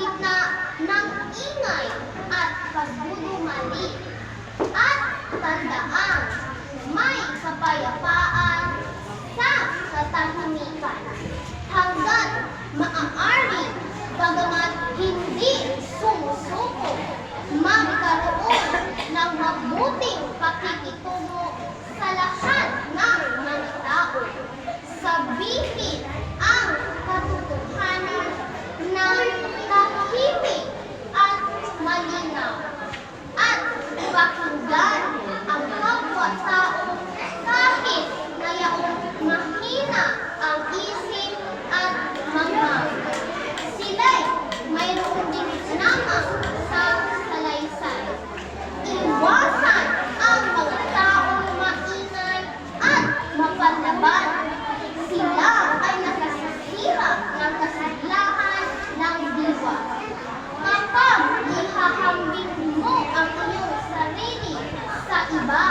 gitna ng ingay at pagdudumali. At tandaan, may kapayapaan sa katahimikan. Hanggat maaari, bagamat hindi sumusuko, magkaroon ng mabuting pakikitungo sa lahat ng mga tao. Sabihin ang katotohanan ng tahimik at malinaw. At pakinggan ang kapwa-tao kahit na yaong mahina ang isip at mga. Sila'y mayroon din lamang sa salaysay. Iwasan ang mga taong maingay at mapanlaban. Sila ay nakasasira ng kasiglahan ng diwa. Kapag ihahambing mo ang iyong sarili sa iba,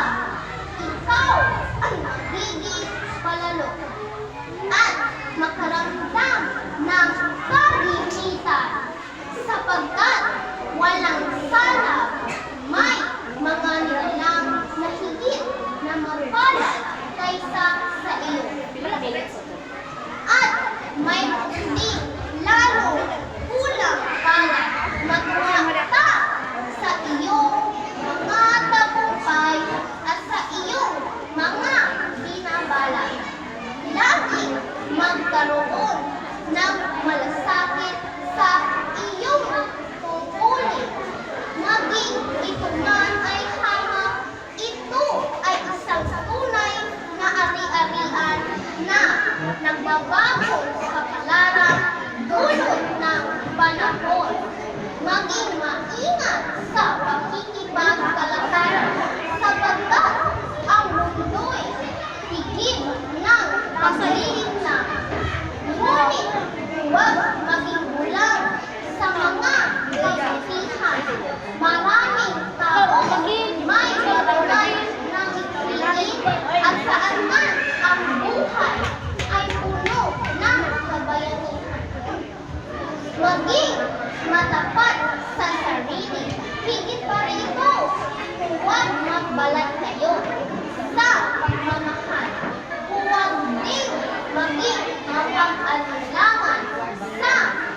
ikaw ay magiging palalo at makaramdam ng kagimitan sapagkat walang salab, may mga nilalang na higit na mapalad kaysa sa iyo. At may hindi lalo kulang para magmata sa iyong mga tagumpay at sa iyong mga binabalak. Laging magkaroon ng malasakit sa iyong tungkulin. Maging ito man ay hamak, ito ay isang tunay na ari-arian na nagbabago sa kapalaran dulot ng panahon. Maging maingat sa pakikipagkalakaran sapagkat ang mundo'y higit ng paglilinglang. Ngunit huwag maging bulag sa mga kasisihan. Maraming tao may babalay ng ikilig at saan man ang buhay ay puno ng kabayanihan. Maging matapat sa sarili. Higit pa rin ito, huwag magbalat kayo sa pagmamahal. Huwag din maging mapag-alinlangan sa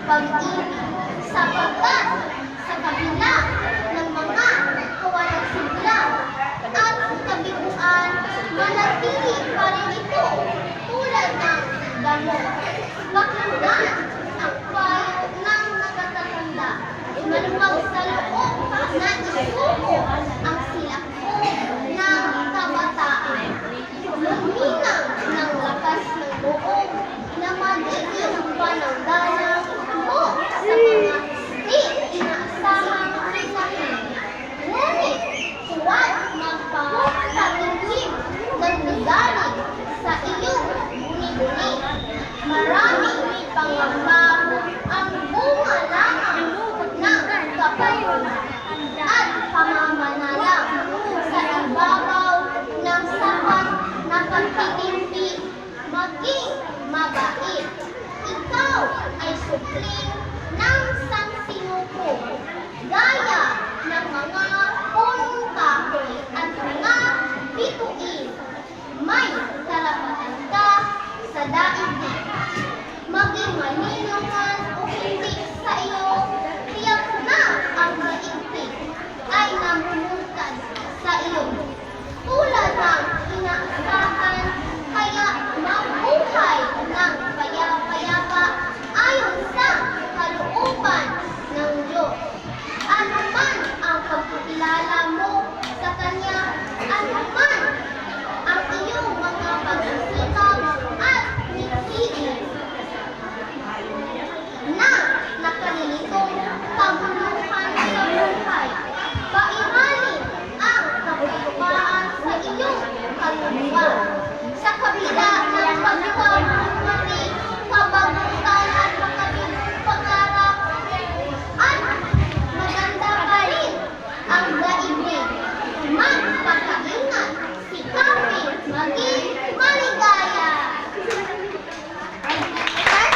pag-ibig sapagkat sa kabila ng mga kawalang sigla at kabiguan, manatili pa rin ito tulad ng gamot. Pakinggan ang payo ng nakatatanda. Maluwag sa loob na isuko ang silakbo ng kabataan. Luminang ng lakas ng loob na magiging pananggalang mo sa mga di inaasahang risahid. Ngunit huwag magpapatagim ng ligalig sa iyong buni-buni. Maraming pangamba ang bunga lamang ng kapayunan at pamamanalang sa ibabaw ng sapat na pagtitimpi. Maging mabait. Ikaw ay supling ng sangsinuko, gaya ng mga punong kahoy at mga bituin. May karapatan ka sa daigdig. Maging maninungan o hindi sa iyo, tiyak na ang daigdig ay namumungkad sa iyo. Tulad ng inaasahan, kaya mabuhay ng payapa ayon sa kalooban ng Diyos. Ano man ang pagkikilala mo sa Kanya, ano man ang iyong mga pagsisikap at nitiis na nakalilitong kabuluhan sa buhay. Paihalin ang kapayapaan sa iyong kaluluwa. Sa kabila ng pagkakamali, kabagutan at pangarap, at maganda pa rin ang daigdig.